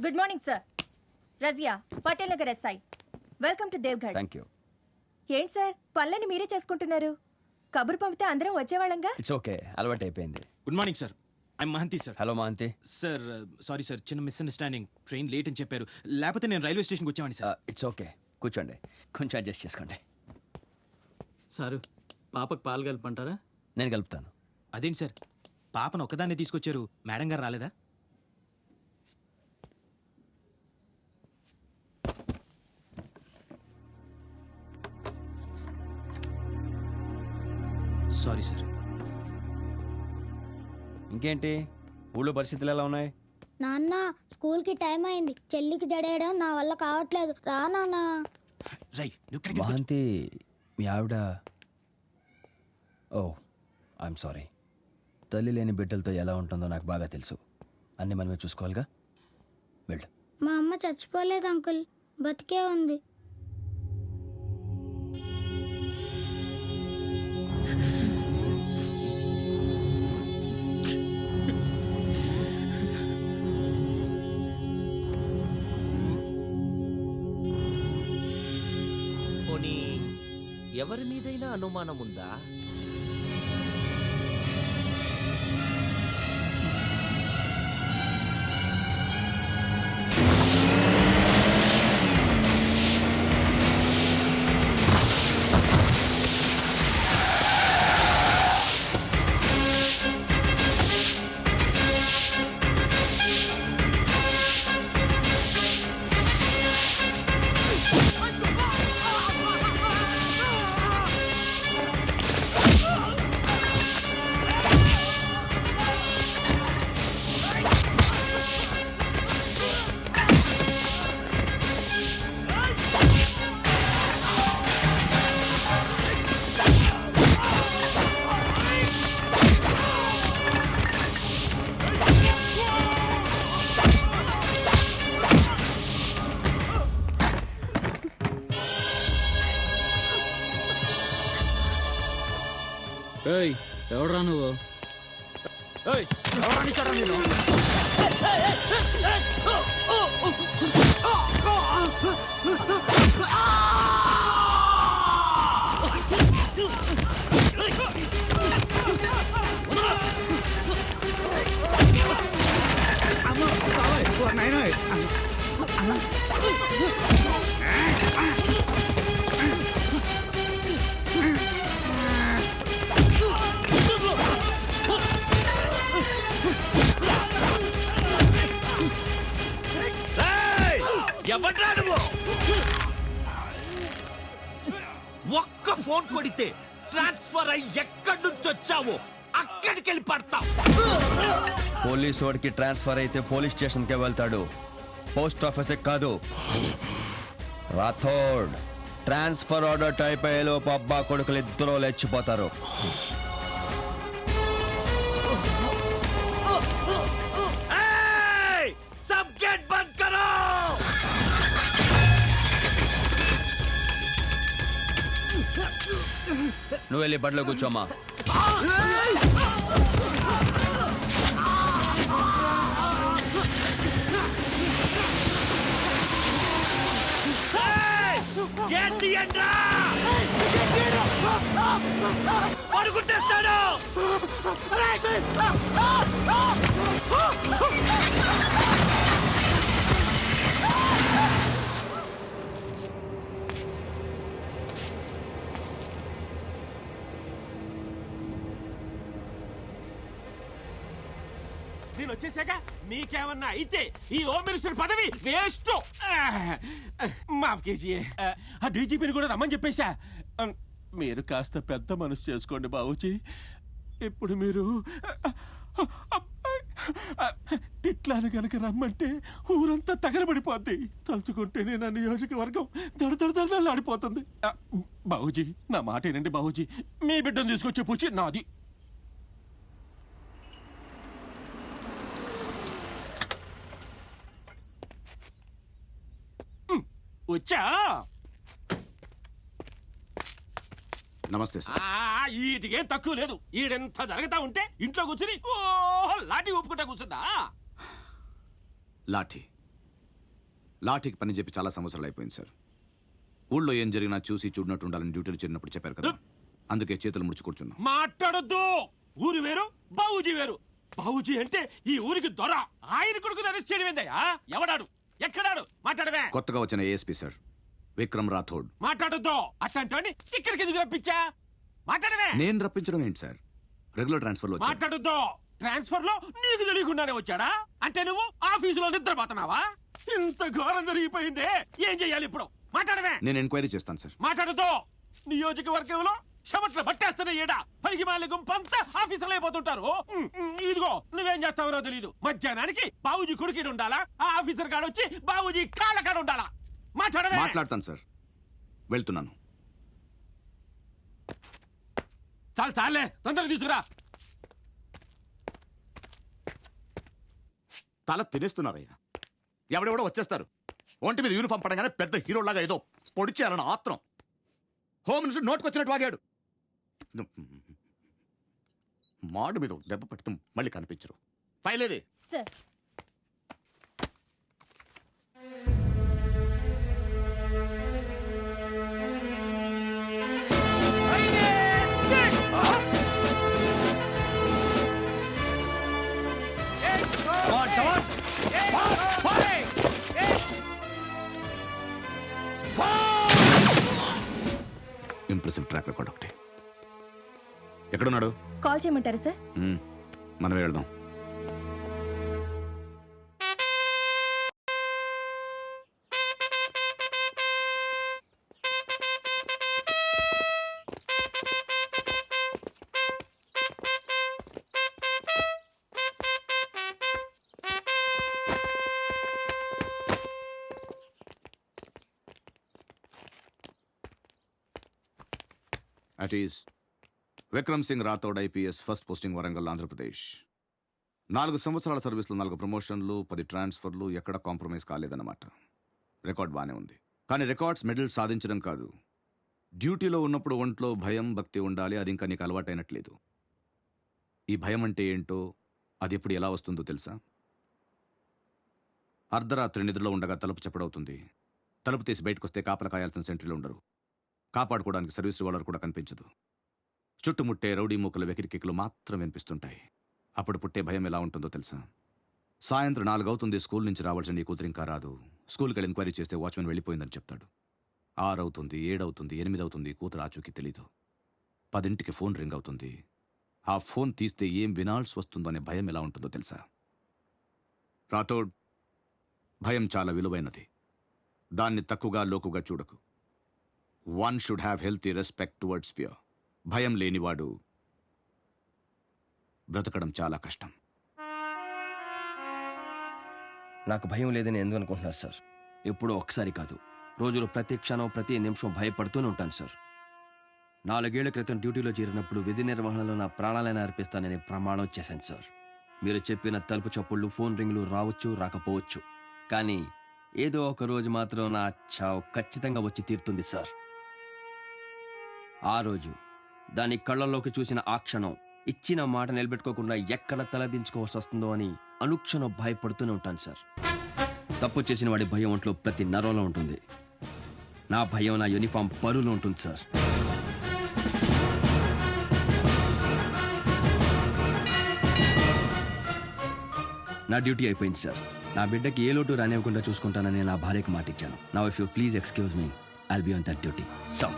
Good morning sir. Razia, Patel Nagar SI. Welcome to Devgarh. Thank you. ఏంటి sir పనులని మీరే చేసుకుంటున్నారు? కబురు పంపితే అందరం వచ్చేవాళ్ళంగా. ఇట్స్ ఓకే, అలవాటు అయిపోయింది. Good morning sir. I'm Mahanti sir. Hello Mahanti. Sir sorry sir, చిన్న మిస్అండర్స్టాండింగ్. ట్రైన్ లేట్ అని చెప్పారు, లేకపోతే నేను రైల్వే స్టేషన్కి వచ్చేవాడిని సార్. ఇట్స్ ఓకే, కూర్చోండి. కొంచెం అడ్జస్ట్ చేసుకోండి. సారు, పాపకు పాలు కలపంటారా? నేను కలుపుతాను. అదేంటి సార్, పాపను ఒక్కదాన్నే తీసుకొచ్చారు, మేడం గారు రాలేదా? Sorry sir. ఇంకేంటి, ఊళ్ళో పరిస్థితులు ఎలా ఉన్నాయి? నాన్న, స్కూల్కి టైం అయింది. చెల్లికి జడేయడం నా వల్ల కావట్లేదు. రా నాన్న. రై, నువ్వు ఇక్కడికి ఎందుకు మహంతి, మీ ఆవిడ... ఓ ఐఎమ్ సారీ. తల్లి లేని బిడ్డలతో ఎలా ఉంటుందో నాకు బాగా తెలుసు. అన్నీ మనమే చూసుకోవాలిగా. వెళ్ళు. మా అమ్మ చచ్చిపోలేదు అంకుల్, బతికే ఉంది. పోనీ ఎవరి మీదైనా అనుమానం ఉందా? ఏయ్, ఎవడరా నువ్వు? ఎవడ్రా నువ్వు? ఒక్క ఫోన్ కొడితే ట్రాన్స్ఫర్ అయ్యి ఎక్కడి నుంచి వచ్చావో అక్కడికి వెళ్ళి పడతావు. పోలీస్ వాడికి ట్రాన్స్ఫర్ అయితే పోలీస్ స్టేషన్కే వెళ్తాడు, పోస్ట్ ఆఫీస్ కాదు. రాథోడ్, ట్రాన్స్ఫర్ ఆర్డర్ టైప్ అయ్యేలోపు అబ్బా కొడుకులు ఇద్దరు లేచిపోతారు. సబ్ గేట్ బంద్ కరో. నువ్వు వెళ్ళి బండిలో కూర్చోమ్మా. గేట్ తీయండ్రా, పడుకుంటేస్తాడు. నేను వచ్చేసాక మీకేమన్నా అయితే ఈ హోమ్ మినిస్టర్ పదవి వేస్ట్. మాఫ్ కేజీ, ఆ డీజీపీని కూడా రమ్మని చెప్పేశా. మీరు కాస్త పెద్ద మనసు చేసుకోండి బాబుజీ. ఇప్పుడు మీరు టిట్లాను కనుక రమ్మంటే ఊరంతా తగలబడిపోద్ది. తలుచుకుంటేనే నా నియోజకవర్గం దడదడదడలాడిపోతుంది. బాబుజీ, నా మాట ఏనండి బాబుజీ. మీ బిడ్డను తీసుకొచ్చే పూచి నాది. వచ్చా? నమస్తే సార్. ఈటికేం తక్కువ లేదు. ఈడెంత జరుగుతా ఉంటే ఇంట్లో కూర్చుని లాఠీ ఊపుకుంటా కూర్చున్నా. లాఠీ లాఠీకి పని చెప్పి చాలా సంవత్సరాలు అయిపోయింది సార్. ఊళ్ళో ఏం జరిగినా చూసి చూడనట్టు ఉండాలని డ్యూటీలు చేరినప్పుడు చెప్పారు కదా, అందుకే చేతులు ముడుచు కూర్చున్నాం. మాట్లాడొద్దు. ఊరు వేరు, బాబుజీ వేరు. బాబుజీ అంటే ఈ ఊరికి దొర. ఆయన కొడుకుని అరెస్ట్ చేయడం ఏందయ్యా? ఎవడాడు? ఎక్కడాడు? మాట్లాడవే. కొత్తగా వచ్చిన ఏఎస్పీ సార్, విక్రమ్ రాథోడ్. మాట్లాడొద్దు. అట్లాంటి ఇక్కడికి ఎందుకు రప్పించా? మాట్లాడవే. నేను రప్పించడం ఏంటి సార్, రెగ్యులర్ ట్రాన్స్ఫర్ లో వచ్చాను. మాట్లాడొద్దు. ట్రాన్స్ఫర్ లో నీకు తెలియకుండానే వచ్చాడా? అంటే నువ్వు ఆఫీసులో నిద్రపోతున్నావా? ఇంత ఘోరం జరిగిపోయిందే, ఏం చెయ్యాలి ఇప్పుడు? మాట్లాడవే. నేను ఎంక్వైరీ చేస్తాను సార్. మాట్లాడుతూ నియోజకవర్గంలో చెమట్లు పట్టేస్తున్న ఈడ పనికి మాలి గుంపంతా ఆఫీసులు అయిపోతుంటారు. ఇదిగో నువ్వేం చేస్తావో తెలీదు. మధ్యాహ్నానికి బాబుజీ కొడుకు ఉండాలా, ఆ ఆఫీసర్ కాడ వచ్చి బాబుజీ కాళ్ళ కాడ ఉండాలా? మాట్లాడవే. మాట్లాడతాను సార్, వెళ్తున్నాను. చాలే తొందరగా తీసుకురా. తల తినేస్తున్నారయ్యా. ఎవడెవడో వచ్చేస్తారు, ఒంటి మీద యూనిఫామ్ పడగానే పెద్ద హీరోలాగా ఏదో పొడి చేయాలని ఆత్రం. Home minister నోటుకొచ్చినట్టు వాగాడు. మాడు మీద దెబ్బ పెడుతూ మళ్ళీ కనిపించరు. ఫైల్ ఏది? సార్ ఇంప్రెసివ్ ట్రాక్ రికార్డ్ ఒకటి. ఎక్కడున్నాడు? కాల్ చేయమంటారా సార్? మనమే వెళ్దాం. At is Vikram Singh Rathod IPS, first posting Warangal, Andhra Pradesh. 4 సంవత్సరాల సర్వీస్లో 4 ప్రమోషన్లు, 10 ట్రాన్స్ఫర్లు, ఎక్కడ కాంప్రమైజ్ కాలేదన్నమాట. రికార్డ్ బానే ఉంది. కానీ రికార్డ్స్ మెడల్ సాధించడం కాదు, డ్యూటీలో ఉన్నప్పుడు ఒంట్లో భయం, భక్తి ఉండాలి. అది ఇంకా నీకు అలవాటైనట్లేదు. ఈ భయం అంటే ఏంటో, అది ఎప్పుడు ఎలా వస్తుందో తెలుసా? అర్ధరాత్రి నిద్రలో ఉండగా తలుపు చప్పుడవుతుంది. తలుపు తీసి బయటకొస్తే కాపలా కాయాల్సిన సెంట్రీలు ఉండరు. కాపాడుకోవడానికి సర్వీస్ రివాల్వర్ కూడా కనిపించదు. చుట్టుముట్టే రౌడీ మూకల వెకిరికిక్కులు మాత్రం వినిపిస్తుంటాయి. అప్పుడు పుట్టే భయం ఎలా ఉంటుందో తెలుసా? సాయంత్రం 4 అవుతుంది, స్కూల్ నుంచి రావాల్సిన నీ కూతురు ఇంకా రాదు. స్కూల్కి వెళ్ళి ఎంక్వైరీ చేస్తే వాచ్మెన్ వెళ్ళిపోయిందని చెప్తాడు. 6 అవుతుంది, 7 అవుతుంది, 8 అవుతుంది, కూతురు ఆచూకీ తెలీదు. 10ంటికి ఫోన్ రింగ్ అవుతుంది. ఆ ఫోన్ తీస్తే ఏం వినాల్సి వస్తుందో అనే భయం ఎలా ఉంటుందో తెలుసా? రాథోడ్, భయం చాలా విలువైనది. దాన్ని తక్కువగా, లోకుగా చూడకు. One should have healthy respect towards fear. భయం లేనివాడు బ్రతకడం చాలా కష్టం. నాకు భయం లేదని ఎందుకు అనుకుంటున్నారు సార్? ఎప్పుడో ఒకసారి కాదు, రోజులు ప్రతి క్షణం, ప్రతి నిమిషం భయపడుతూనే ఉంటాను సార్. 4 ఏళ్ల క్రితం డ్యూటీలో చేరినప్పుడు విధి నిర్వహణలో నా ప్రాణాలైనా అర్పిస్తానని ప్రమాణం చేశాను సార్. మీరు చెప్పిన తలుపు చప్పుళ్ళు, ఫోన్ రింగులు రావచ్చు, రాకపోవచ్చు, కానీ ఏదో ఒక రోజు మాత్రం నా చావు ఖచ్చితంగా వచ్చి తీరుతుంది సార్. ఆ రోజు, దాని కళ్ళల్లోకి చూసిన ఆ క్షణం, ఇచ్చిన మాట నిలబెట్టుకోకుండా ఎక్కడ తలదించుకోవాల్సి వస్తుందో అని అనుక్షణం భయపడుతూనే ఉంటాను సార్. తప్పు చేసిన వాడి భయం ఒంట్లో ప్రతి నరంలో ఉంటుంది. నా భయం నా యూనిఫామ్ పరులో ఉంటుంది సార్. నా డ్యూటీ అయిపోయింది సార్. నా బిడ్డకి ఏ లోటు రానివ్వకుండా చూసుకుంటానని నా భార్యకు మాటిచ్చాను. Now if you please excuse me, I'll be on that duty. So